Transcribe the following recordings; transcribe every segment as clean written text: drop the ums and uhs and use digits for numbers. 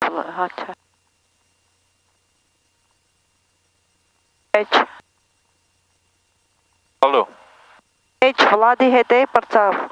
अच्छा H. Алло. H, Влади Хете, Парцав.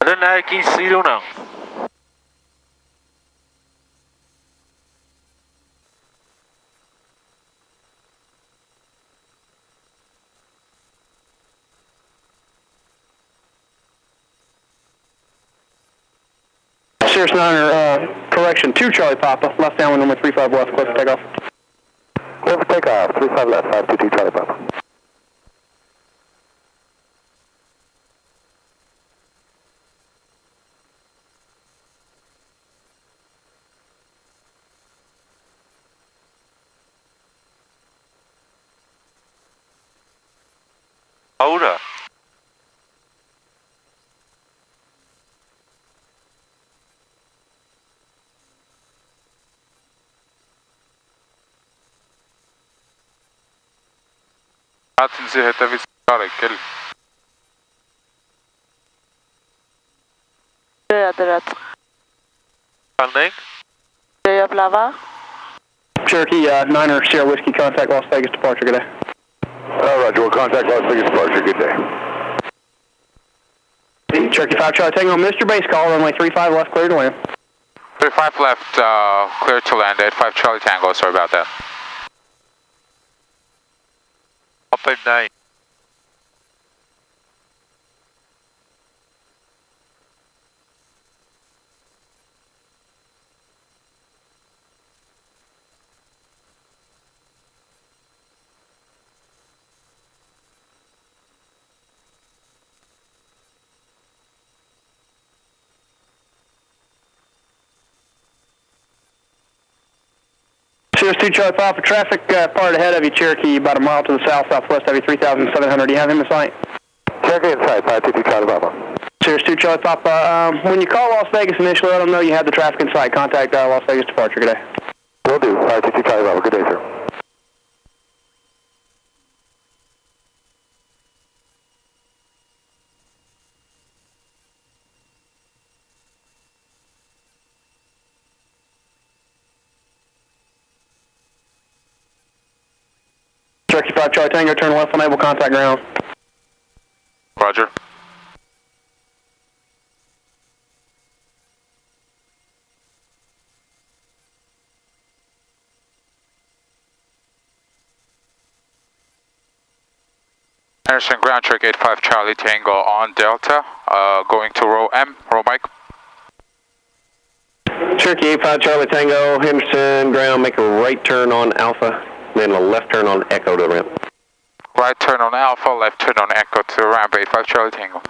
I don't know, can you see it now? Cirrus 9, correction, 2 Charlie Papa, left downwind number 35 left, clear for takeoff. Clear for takeoff, 35 left, 522 Charlie Papa. Ahora. تنزل هتفي سكارك كل Landing. Cherokee 9er Sierra Whiskey, contact Las Vegas departure, good day. Roger, we'll contact Las Vegas departure, good day. Cherokee 5 Charlie Tango, Mr. Base call, runway 35 left, clear to land. 35 left, clear to land, 85 Charlie Tango, sorry about that. Up at 9. Cirrus 2 Charlie Papa, traffic part ahead of you, Cherokee, about a mile to the south-southwest of you, 3,700. Do you have him in sight? Cherokee in sight, 522 Charlie Papa. Cirrus 2 Charlie Papa, when you call Las Vegas initially, let them know you have the traffic in sight. Contact Las Vegas departure, good day. Will do, 522 Charlie Papa, good day, sir. Cherokee 5 Charlie Tango, turn left, enable contact ground. Roger. Henderson ground check 85 Charlie Tango on Delta, going to row M, row Mike. Cherokee 85 Charlie Tango, Henderson ground, make a right turn on Alpha, then a left turn on Echo to ramp. Right turn on Alpha, left turn on Echo to ramp 85 Charlie Tango.